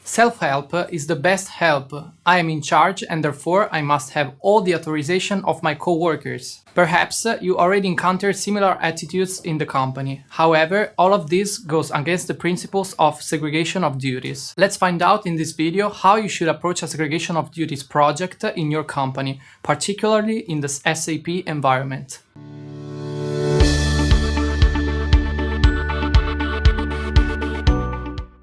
Self-help is the best help. I am in charge and therefore I must have all the authorization of my co-workers. Perhaps you already encountered similar attitudes in the company. However, all of this goes against the principles of segregation of duties. Let's find out in this video how you should approach a segregation of duties project in your company, particularly in the SAP environment.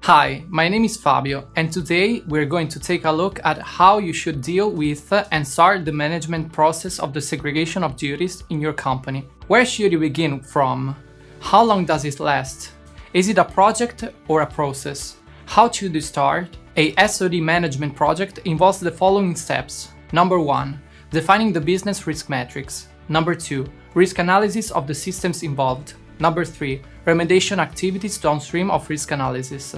Hi, my name is Fabio, and today we're going to take a look at how you should deal with and start the management process of the segregation of duties in your company. Where should you begin from? How long does it last? Is it a project or a process? How should you start? A SoD management project involves the following steps. Number 1. Defining the business risk matrix. Number 2. Risk analysis of the systems involved. Number 3. Remediation activities downstream of risk analysis.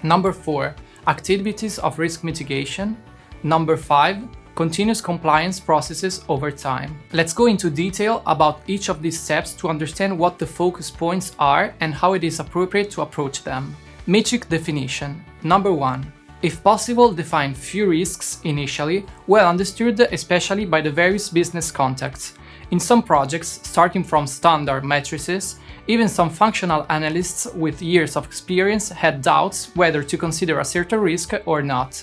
Number 4. Activities of risk mitigation. Number 5. Continuous compliance processes over time. Let's go into detail about each of these steps to understand what the focus points are and how it is appropriate to approach them. Metric definition. Number 1. If possible, define few risks initially, well understood especially by the various business contexts. In some projects, starting from standard matrices, even some functional analysts with years of experience had doubts whether to consider a certain risk or not.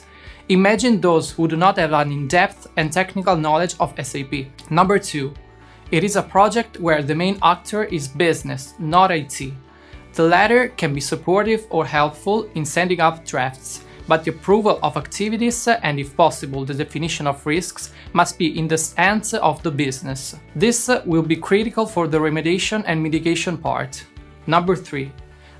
Imagine those who do not have an in-depth and technical knowledge of SAP. Number 2. It is a project where the main actor is business, not IT. The latter can be supportive or helpful in sending up drafts, but the approval of activities and, if possible, the definition of risks must be in the hands of the business. This will be critical for the remediation and mitigation part. Number 3.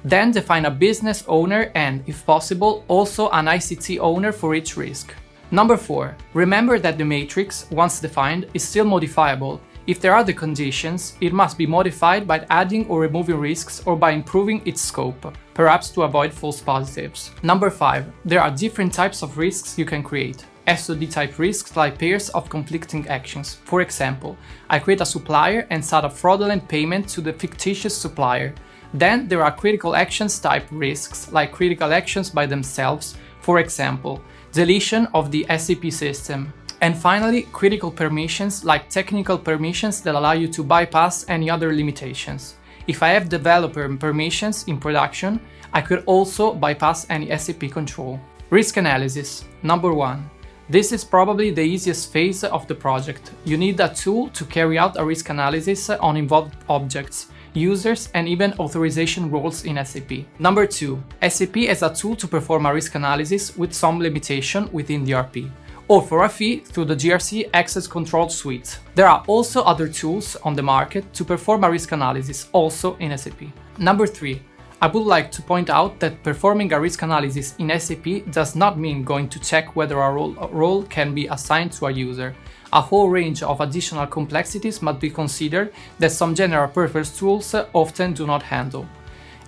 Then define a business owner and, if possible, also an ICT owner for each risk. Number 4. Remember that the matrix, once defined, is still modifiable. If there are the conditions, it must be modified by adding or removing risks or by improving its scope, perhaps to avoid false positives. Number 5. There are different types of risks you can create. SoD type risks like pairs of conflicting actions. For example, I create a supplier and start a fraudulent payment to the fictitious supplier. Then there are critical actions type risks like critical actions by themselves, for example, deletion of the SAP system. And finally, critical permissions like technical permissions that allow you to bypass any other limitations. If I have developer permissions in production, I could also bypass any SAP control. Risk analysis. Number 1. This is probably the easiest phase of the project. You need a tool to carry out a risk analysis on involved objects, users, and even authorization roles in SAP. Number 2. SAP has a tool to perform a risk analysis with some limitation within the RP, or for a fee through the GRC Access Control Suite. There are also other tools on the market to perform a risk analysis, also in SAP. Number 3. I would like to point out that performing a risk analysis in SAP does not mean going to check whether a role can be assigned to a user. A whole range of additional complexities must be considered that some general-purpose tools often do not handle.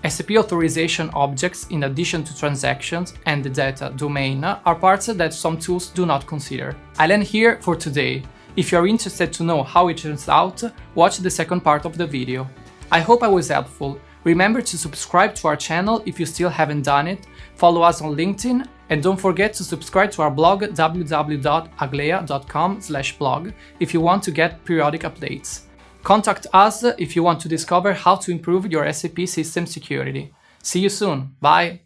SAP authorization objects, in addition to transactions and the data domain, are parts that some tools do not consider. I'll end here for today. If you are interested to know how it turns out, watch the second part of the video. I hope I was helpful. Remember to subscribe to our channel if you still haven't done it, follow us on LinkedIn, and don't forget to subscribe to our blog www.aglea.com/blog if you want to get periodic updates. Contact us if you want to discover how to improve your SAP system security. See you soon. Bye!